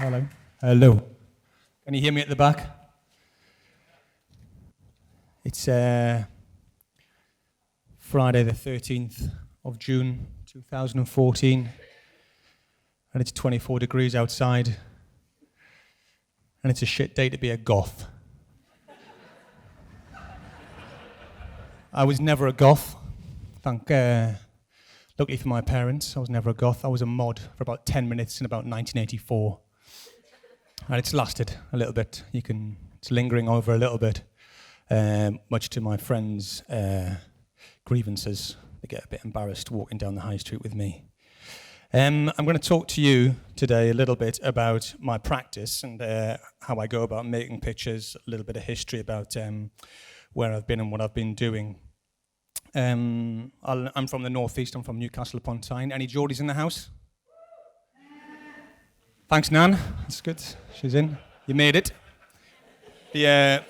Hello. Hello. Can you hear me at the back? It's Friday the 13th of June 2014 and it's 24 degrees outside and it's a shit day to be a goth. I was never a goth. Luckily for my parents, I was never a goth. I was a mod for about 10 minutes in about 1984. And it's lasted a little bit. It's lingering over a little bit, much to my friends' grievances. They get a bit embarrassed walking down the high street with me. I'm going to talk to you today a little bit about my practice and how I go about making pictures, a little bit of history about where I've been and what I've been doing. I'm from the northeast. I'm from Newcastle upon Tyne. Any Geordies in the house? Thanks, Nan. That's good. She's in. You made it. I'm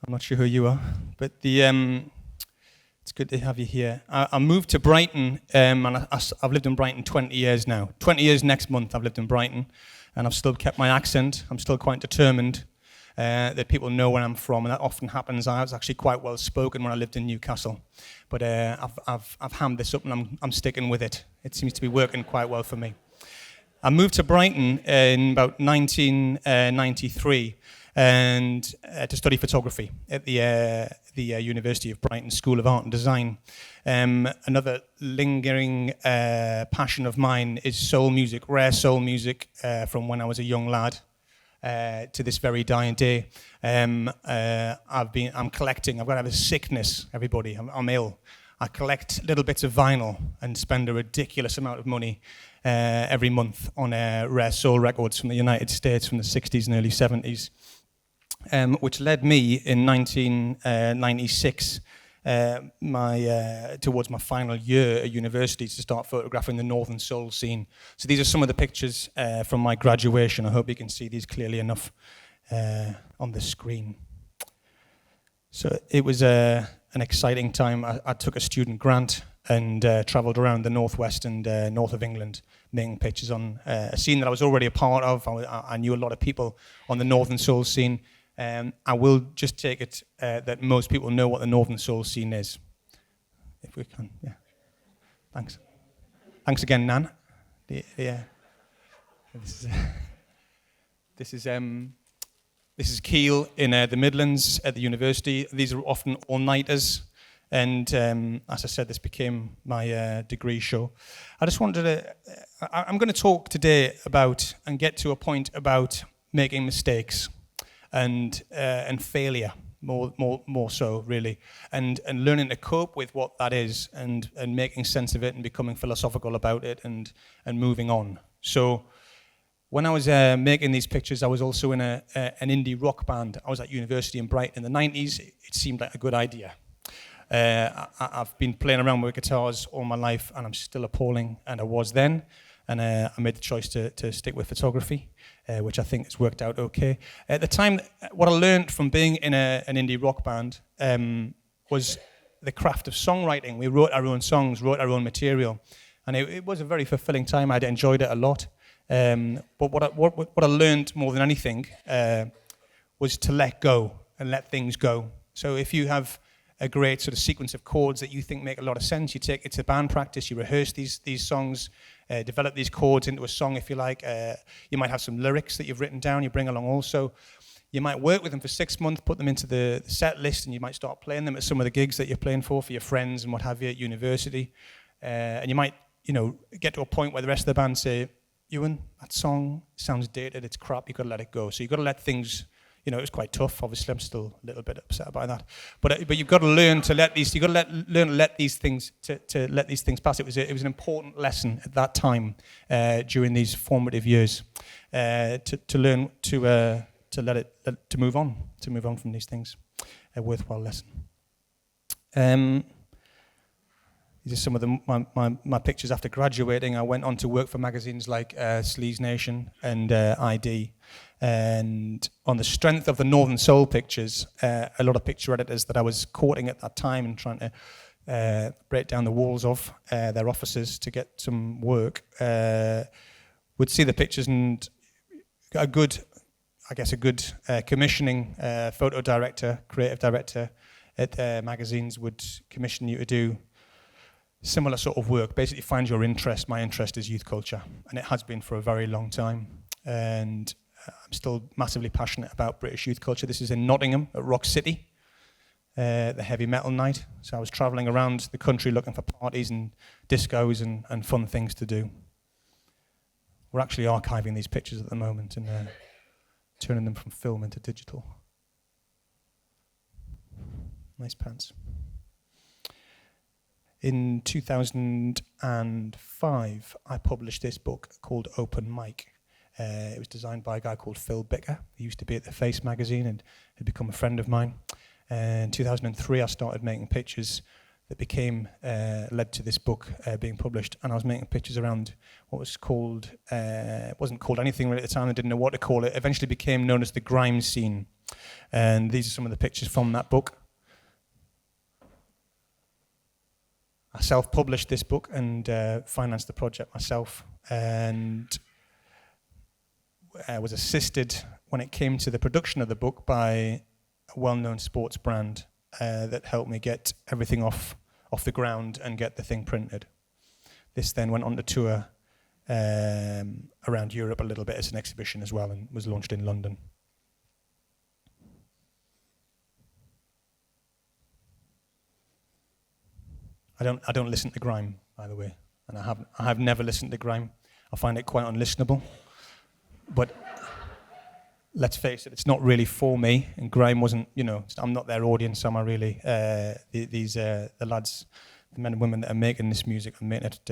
not sure who you are, but it's good to have you here. I moved to Brighton, and I've lived in Brighton 20 years now. 20 years next month I've lived in Brighton, and I've still kept my accent. I'm still quite determined that people know where I'm from, and that often happens. I was actually quite well spoken when I lived in Newcastle, but I've hammed this up, and I'm sticking with it. It seems to be working quite well for me. I moved to Brighton in about 1993 and to study photography at the University of Brighton School of Art and Design. Another lingering passion of mine is soul music, rare soul music from when I was a young lad to this very dying day. I'm collecting. I've got to have a sickness, everybody. I'm ill. I collect little bits of vinyl and spend a ridiculous amount of money every month on rare soul records from the United States from the 60s and early 70s, which led me in 1996 towards my final year at university to start photographing the Northern Soul scene. So these are some of the pictures from my graduation. I hope you can see these clearly enough on the screen. So it was an exciting time. I took a student grant and travelled around the northwest and north of England making pictures on a scene that I was already a part of. I knew a lot of people on the Northern Soul scene. I will just take it that most people know what the Northern Soul scene is. If we can, yeah. Thanks. Thanks again, Nan. This is Keele in the Midlands at the university. These are often all-nighters. And as I said, this became my degree show. I just wanted to... I'm going to talk today about and get to a point about making mistakes and failure, more so, really, and learning to cope with what that is and making sense of it and becoming philosophical about it and moving on. So when I was making these pictures, I was also in an indie rock band. I was at university in Brighton in the 90s. It seemed like a good idea. I've been playing around with guitars all my life, and I'm still appalling, and I was then. And I made the choice to stick with photography, which I think has worked out okay. At the time, what I learned from being in an indie rock band was the craft of songwriting. We wrote our own songs, wrote our own material, and it was a very fulfilling time. I'd enjoyed it a lot. But what I learned more than anything was to let go and let things go. So if you have a great sort of sequence of chords that you think make a lot of sense, you take it to band practice, you rehearse these songs, develop these chords into a song if you like. You might have some lyrics that you've written down, you bring along also. You might work with them for 6 months, put them into the set list, and you might start playing them at some of the gigs that you're playing for your friends and what have you at university. And you might, get to a point where the rest of the band say, Ewen, that song sounds dated, it's crap, you've got to let it go. So you've got to let things... it was quite tough. Obviously, I'm still a little bit upset about that. But you've got to learn to let these. You've got to learn to let these things to let these things pass. It was an important lesson at that time during these formative years to learn to let it to move on from these things. A worthwhile lesson. These are some of my pictures after graduating. I went on to work for magazines like Sleaze Nation and ID. And on the strength of the Northern Soul pictures, a lot of picture editors that I was courting at that time and trying to break down the walls of their offices to get some work would see the pictures, and a good commissioning photo director, creative director at magazines would commission you to do similar sort of work. Basically find your interest. My interest is youth culture, and it has been for a very long time. And I'm still massively passionate about British youth culture. This is in Nottingham at Rock City, the heavy metal night. So I was travelling around the country looking for parties and discos and fun things to do. We're actually archiving these pictures at the moment and turning them from film into digital. Nice pants. In 2005, I published this book called Open Mic. It was designed by a guy called Phil Bicker. He used to be at The Face magazine and had become a friend of mine. In 2003, I started making pictures that led to this book being published. And I was making pictures around what was called, it wasn't called anything really at the time, I didn't know what to call it. It eventually became known as the Grime scene. And these are some of the pictures from that book. I self-published this book and financed the project myself, and was assisted when it came to the production of the book by a well-known sports brand that helped me get everything off the ground and get the thing printed. This then went on to tour around Europe a little bit as an exhibition as well, and was launched in London. I don't listen to grime, by the way, and I have never listened to grime. I find it quite unlistenable. But let's face it, it's not really for me. And grime wasn't, I'm not their audience, am I really? The lads, the men and women that are making this music and making it.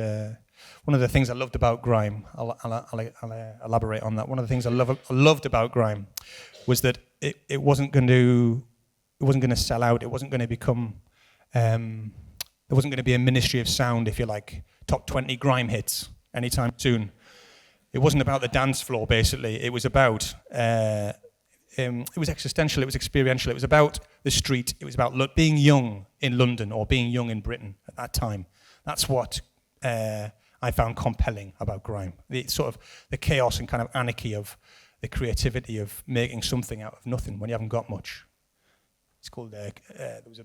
One of the things I loved about grime, I'll elaborate on that. One of the things I loved about grime was that it wasn't going to sell out. It wasn't going to become. There wasn't going to be a ministry of sound, if you like, top 20 grime hits anytime soon. It wasn't about the dance floor, basically. It was about, it was existential, it was experiential, it was about the street, it was about being young in London or being young in Britain at that time. That's what I found compelling about grime. The sort of the chaos and kind of anarchy of the creativity of making something out of nothing when you haven't got much. It's called, there was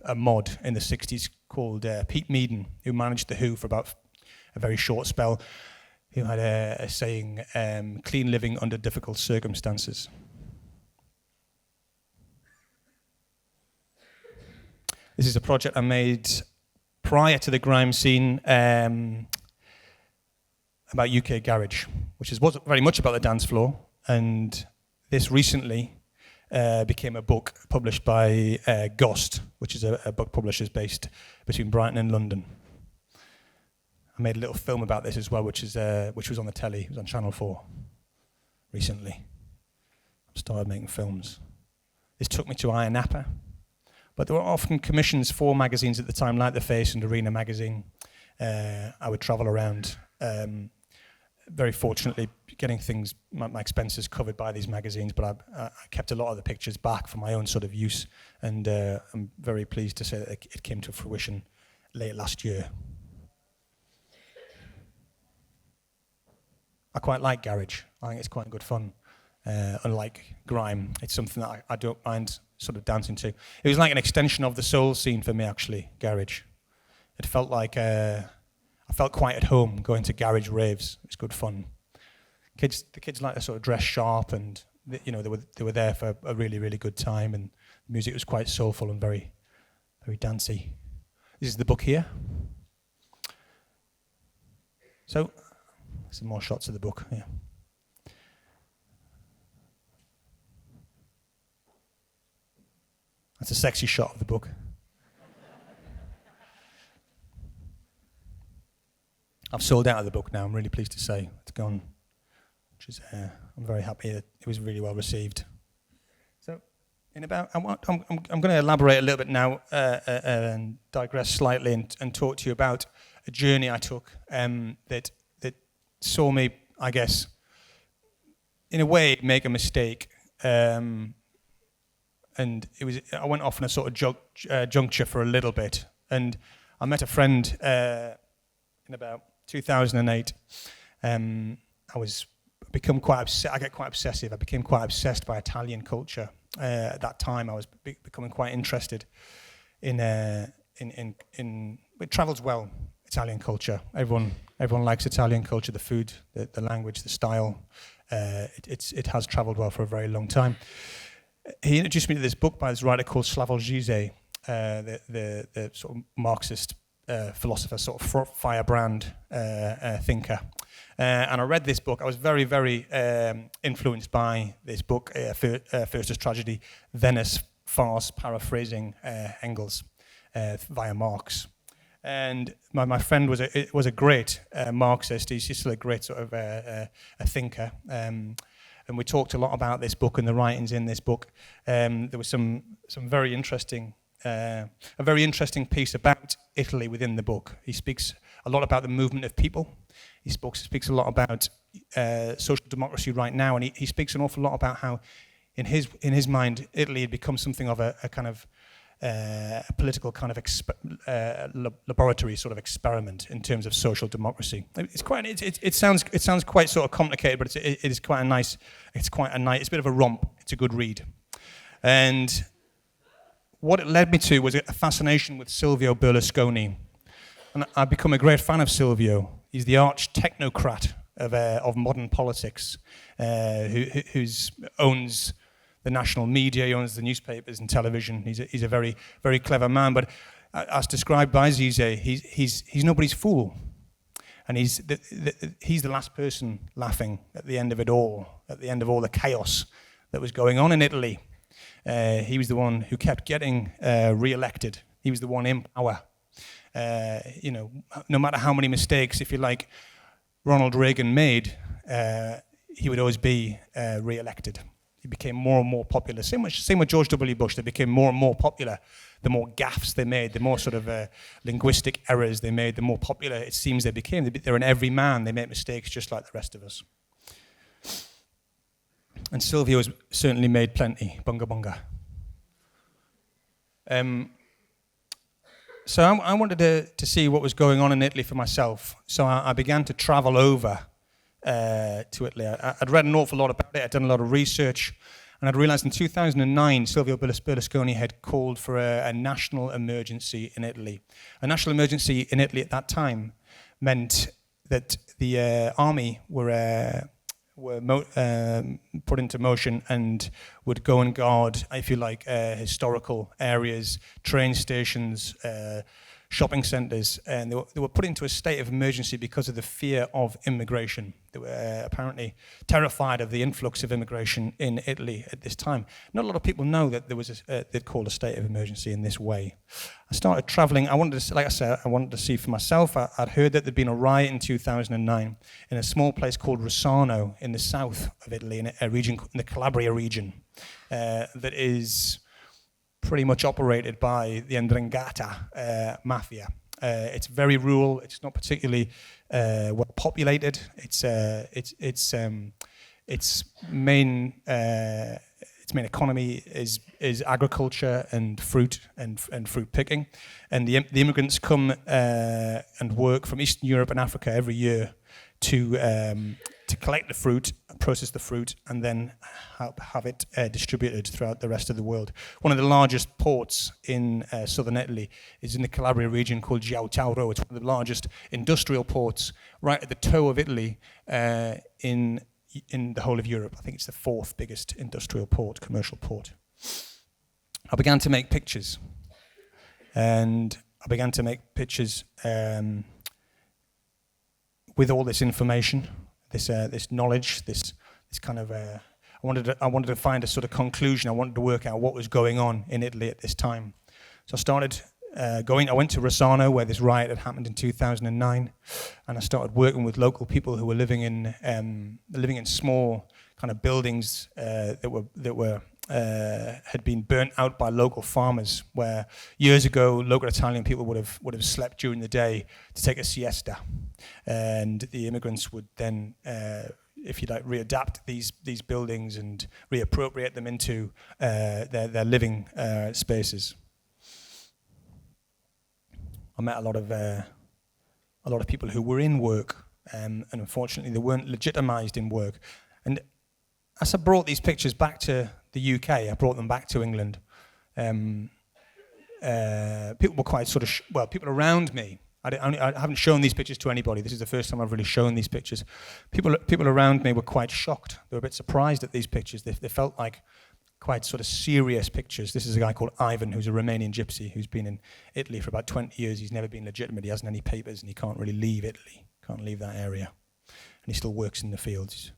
a mod in the 60s called Pete Meaden, who managed The Who for about a very short spell, who had a saying, clean living under difficult circumstances. This is a project I made prior to the grime scene about UK garage, which was very much about the dance floor, and this recently became a book published by Gost, which is a book publishers based between Brighton and London. I made a little film about this as well, which was on the telly. It was on Channel 4 recently. I started making films. This took me to Iron Napa, but there were often commissions for magazines at the time, like The Face and Arena magazine. I would travel around, very fortunately getting things, my expenses covered by these magazines, but I kept a lot of the pictures back for my own sort of use, and I'm very pleased to say that it came to fruition late last year. I quite like garage. I think it's quite good fun. Unlike grime, it's something that I don't mind sort of dancing to. It was like an extension of the soul scene for me, actually, garage. It felt like I felt quite at home going to garage raves. It's good fun. The kids like to sort of dress sharp, and they were there for a really, really good time, and the music was quite soulful and very, very dancey. This is the book here. So, some more shots of the book. Yeah. That's a sexy shot of the book. I've sold out of the book now, I'm really pleased to say. It's gone. Which is, I'm very happy that it was really well received. So, I'm going to elaborate a little bit now and digress slightly and talk to you about a journey I took that saw me, I guess, in a way, make a mistake. And I went off on a sort of juncture for a little bit, and I met a friend in about 2008, I get quite obsessive. I became quite obsessed by Italian culture. At that time, I was becoming quite interested in it travels well, Italian culture. Everyone likes Italian culture, the food, the language, the style. It has traveled well for a very long time. He introduced me to this book by this writer called Slavoj Žižek, the sort of Marxist philosopher, sort of firebrand thinker. And I read this book. I was very, very influenced by this book, First as Tragedy, then as Farce, paraphrasing Engels via Marx. And my friend was a great Marxist. He's still a great sort of a thinker. And we talked a lot about this book and the writings in this book. There was some very interesting, a very interesting piece about Italy within the book. He speaks a lot about the movement of people. He speaks a lot about social democracy right now, and he speaks an awful lot about how, in his mind, Italy had become something of a kind of a political kind of laboratory sort of experiment in terms of social democracy. It sounds quite sort of complicated, but it is quite a nice. It's a bit of a romp. It's a good read, and what it led me to was a fascination with Silvio Berlusconi, and I've become a great fan of Silvio. He's the arch technocrat of modern politics, who owns the national media, he owns the newspapers and television. He's a very, very clever man, but as described by Žižek, he's nobody's fool. And he's the last person laughing at the end of it all, at the end of all the chaos that was going on in Italy. He was the one who kept getting re-elected. He was the one in power. No matter how many mistakes, if you like, Ronald Reagan made, he would always be re-elected. He became more and more popular. Same with George W. Bush. They became more and more popular. The more gaffes they made, the more sort of linguistic errors they made, the more popular it seems they became. They're an everyman. They make mistakes just like the rest of us. And Silvio has certainly made plenty. Bunga bunga. So I wanted to see what was going on in Italy for myself. So I began to travel over to Italy. I'd read an awful lot about it. I'd done a lot of research. And I'd realized in 2009, Silvio Berlusconi had called for a national emergency in Italy. A national emergency in Italy at that time meant that the army were put into motion and would go and guard, if you like, historical areas, train stations, shopping centres, and they were put into a state of emergency because of the fear of immigration. They were apparently terrified of the influx of immigration in Italy at this time. Not a lot of people know that there was they'd called a state of emergency in this way. I started travelling. I wanted to see for myself. I'd heard that there'd been a riot in 2009 in a small place called Rossano in the south of Italy, in a region, in the Calabria region, that is pretty much operated by the 'Ndrangheta mafia. It's very rural. It's not particularly well populated. Its main economy is agriculture and fruit and fruit picking, and the immigrants come and work from Eastern Europe and Africa every year to collect the fruit, process the fruit, and then have it distributed throughout the rest of the world. One of the largest ports in southern Italy is in the Calabria region called Giotauro. It's one of the largest industrial ports right at the toe of Italy in the whole of Europe. I think it's the fourth biggest industrial port, commercial port. I began to make pictures, and I began to make pictures with all this information, this knowledge, this kind of. I wanted to find a sort of conclusion. I wanted to work out what was going on in Italy at this time. So I started going. I went to Rossano, where this riot had happened in 2009, and I started working with local people who were living in small kind of buildings that had been burnt out by local farmers, where years ago local Italian people would have slept during the day to take a siesta, and the immigrants would then, if you like, readapt these buildings and reappropriate them into their living spaces. I met a lot a lot of people who were in work, and unfortunately they weren't legitimised in work. And as I brought these pictures back to the UK, I brought them back to England, people were quite sort of, people around me, I haven't shown these pictures to anybody. This is the first time I've really shown these pictures. People around me were quite shocked. They were a bit surprised at these pictures. They felt like quite sort of serious pictures. This is a guy called Ivan, who's a Romanian gypsy, who's been in Italy for about 20 years. He's never been legitimate. He hasn't any papers, and he can't really leave Italy. Can't leave that area. And he still works in the fields.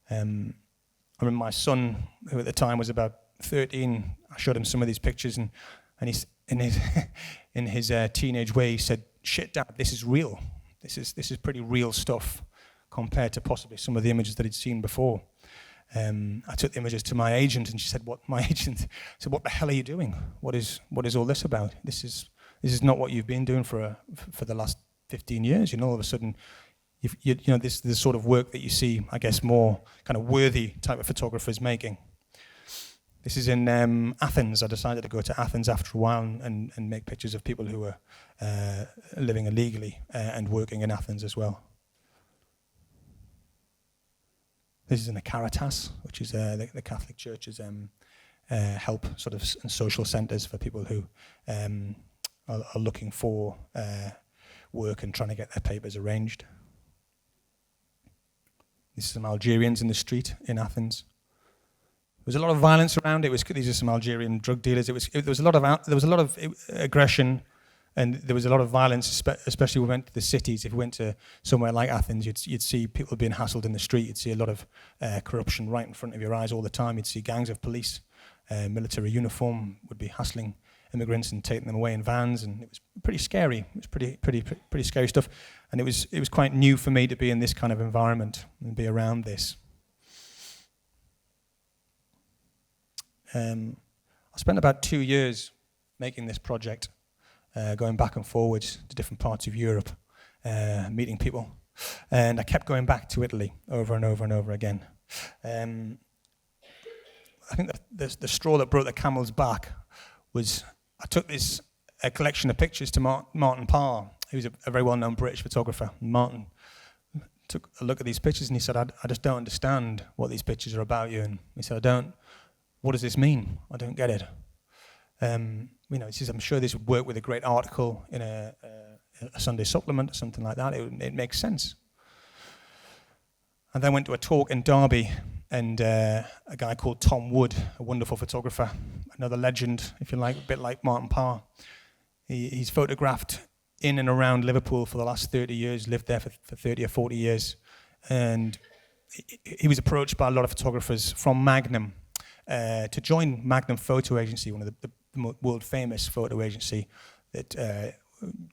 I remember my son, who at the time was about 13, I showed him some of these pictures, and he's in his teenage way, he said, "Shit, Dad, this is real. This is pretty real stuff compared to possibly some of the images that he'd seen before." I took the images to my agent, and she said, "My agent said, what the hell are you doing? What is all this about? This is not what you've been doing for the last 15 years. All of a sudden, this is the sort of work that you see, I guess, more kind of worthy type of photographers making." This is in Athens. I decided to go to Athens after a while and make pictures of people who were living illegally and working in Athens as well. This is in the Caritas, which is the Catholic Church's help sort of and social centres for people who are looking for work and trying to get their papers arranged. This is some Algerians in the street in Athens. There was a lot of violence around it. These are some Algerian drug dealers. There was a lot of aggression, and there was a lot of violence, especially when we went to the cities. If we went to somewhere like Athens, you'd see people being hassled in the street. You'd see a lot of corruption right in front of your eyes all the time. You'd see gangs of police, military uniform, would be hassling immigrants and taking them away in vans, and it was pretty scary. It was pretty scary stuff, and it was quite new for me to be in this kind of environment and be around this. I spent about 2 years making this project, going back and forwards to different parts of Europe, meeting people, and I kept going back to Italy over and over and over again. I think the straw that broke the camel's back was I took a collection of pictures to Martin Parr, who's a very well-known British photographer. Martin took a look at these pictures and he said, I just don't understand what these pictures are about you. And he said, what does this mean? I don't get it. He says, I'm sure this would work with a great article in a Sunday supplement or something like that. It makes sense. And then went to a talk in Derby, and a guy called Tom Wood, a wonderful photographer, another legend, if you like, a bit like Martin Parr. He's photographed in and around Liverpool for the last 30 years, lived there for 30 or 40 years. And he was approached by a lot of photographers from Magnum to join Magnum Photo Agency, one of the world famous photo agency that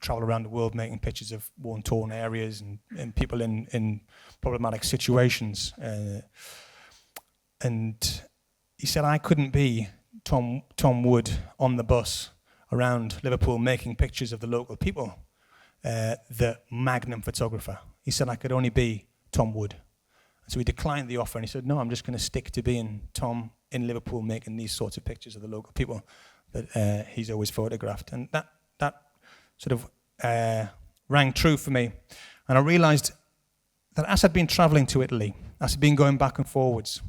travel around the world making pictures of war-torn areas and people in problematic situations. And he said, I couldn't be Tom Wood on the bus around Liverpool making pictures of the local people, the Magnum photographer. He said, I could only be Tom Wood. And so he declined the offer, and he said, no, I'm just going to stick to being Tom in Liverpool making these sorts of pictures of the local people that he's always photographed. And that sort of rang true for me. And I realized that as I'd been traveling to Italy, as I'd been going back and forwards,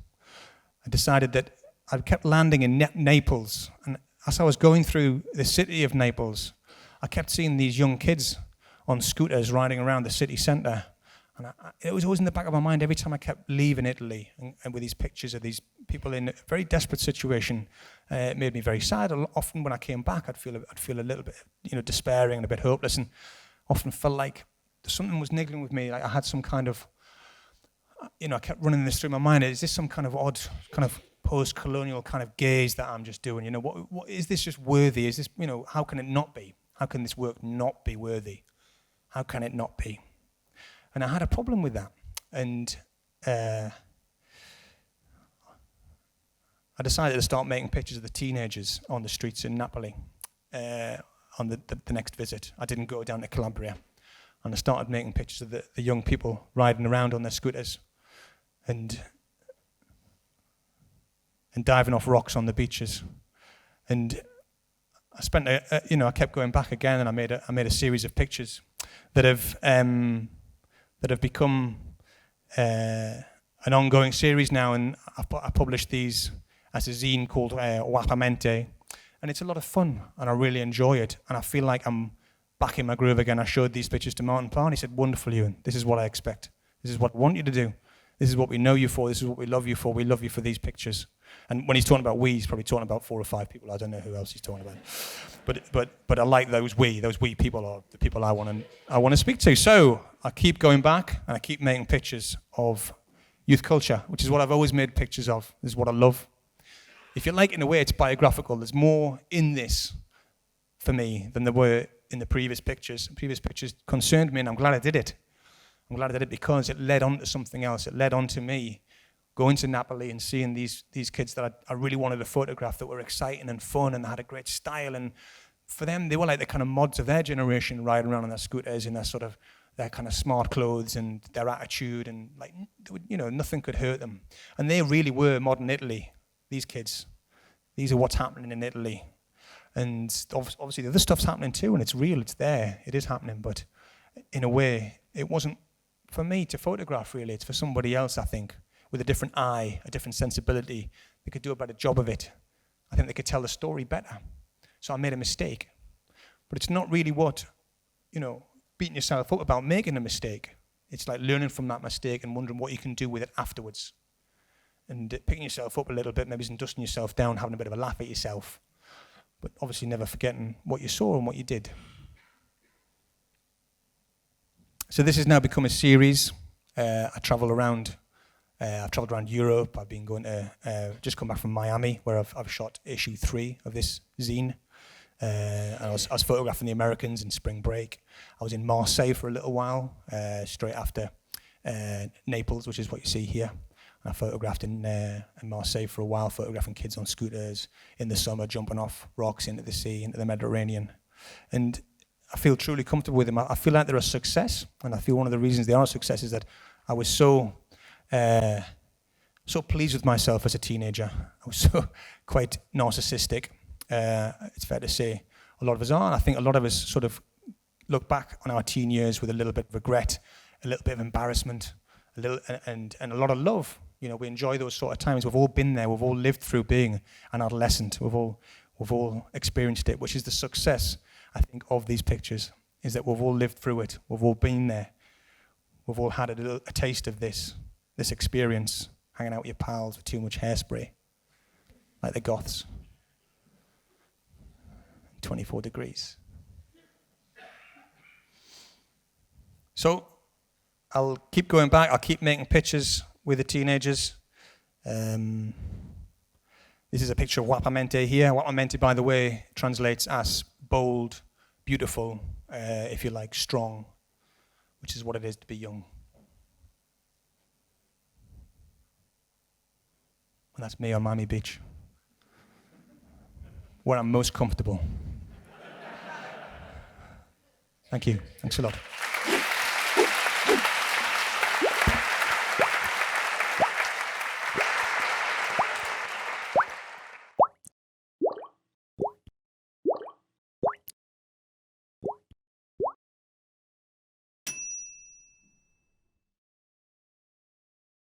I decided that I kept landing in Naples. And as I was going through the city of Naples, I kept seeing these young kids on scooters riding around the city centre. And it was always in the back of my mind every time I kept leaving Italy, and with these pictures of these people in a very desperate situation. It made me very sad. Often when I came back, I'd feel a little bit, despairing and a bit hopeless, and often felt like something was niggling with me. Like I had some kind of, I kept running this through my mind. Is this some kind of odd, kind of post-colonial kind of gaze that I'm just doing? What is this just worthy? Is this, how can it not be? How can this work not be worthy? How can it not be? And I had a problem with that. And I decided to start making pictures of the teenagers on the streets in Napoli on the next visit. I didn't go down to Calabria. And I started making pictures of the young people riding around on their scooters and diving off rocks on the beaches. And I spent, I kept going back again, and I made a series of pictures. that have become an ongoing series now, and I published these as a zine called Wapamente, and it's a lot of fun, and I really enjoy it, and I feel like I'm back in my groove again. I showed these pictures to Martin Parr, and he said, "Wonderful, Ewan. This is what I expect. This is what I want you to do. This is what we know you for. This is what we love you for. We love you for these pictures." And when he's talking about we, he's probably talking about 4 or 5 people. I don't know who else he's talking about. But I like those we people are the people I want to speak to. So I keep going back and I keep making pictures of youth culture, which is what I've always made pictures of. This is what I love. If you like, in a way, it's biographical. There's more in this for me than there were in the previous pictures. The previous pictures concerned me, and I'm glad I did it. I'm glad I did it because it led on to something else. It led on to me going to Naples and seeing these kids that I really wanted to photograph, that were exciting and fun and had a great style. And for them, they were like the kind of mods of their generation, riding around on their scooters in their kind of smart clothes and their attitude, and like, nothing could hurt them. And they really were modern Italy, these kids. These are what's happening in Italy. And obviously the other stuff's happening too, and it's real, it's there, it is happening. But in a way, it wasn't for me to photograph, really. It's for somebody else, I think, with a different eye, a different sensibility. They could do a better job of it. I think they could tell the story better. So I made a mistake. But it's not really beating yourself up about making a mistake. It's like learning from that mistake and wondering what you can do with it afterwards. And picking yourself up a little bit, maybe some dusting yourself down, having a bit of a laugh at yourself. But obviously never forgetting what you saw and what you did. So this has now become a series. I travel around. I've travelled around Europe. I've been going to, just come back from Miami, where I've shot issue 3 of this zine. And I was photographing the Americans in spring break. I was in Marseille for a little while, straight after Naples, which is what you see here. And I photographed in Marseille for a while, photographing kids on scooters in the summer, jumping off rocks into the sea, into the Mediterranean. And I feel truly comfortable with them. I feel like they're a success, and I feel one of the reasons they are a success is that I was so pleased with myself as a teenager. I was so quite narcissistic. It's fair to say a lot of us are, and I think a lot of us sort of look back on our teen years with a little bit of regret, a little bit of embarrassment, and a lot of love. We enjoy those sort of times. We've all been there. We've all lived through being an adolescent. We've all experienced it, which is the success, I think, of these pictures, is that we've all lived through it. We've all been there. We've all had a taste of this experience, hanging out with your pals with too much hairspray, like the goths. 24 degrees. So I'll keep going back. I'll keep making pictures with the teenagers. This is a picture of Wapamente here. Wapamente, by the way, translates as bold, beautiful, if you like, strong, which is what it is to be young. And that's me on Miami Beach, where I'm most comfortable. Thank you. Thanks a lot.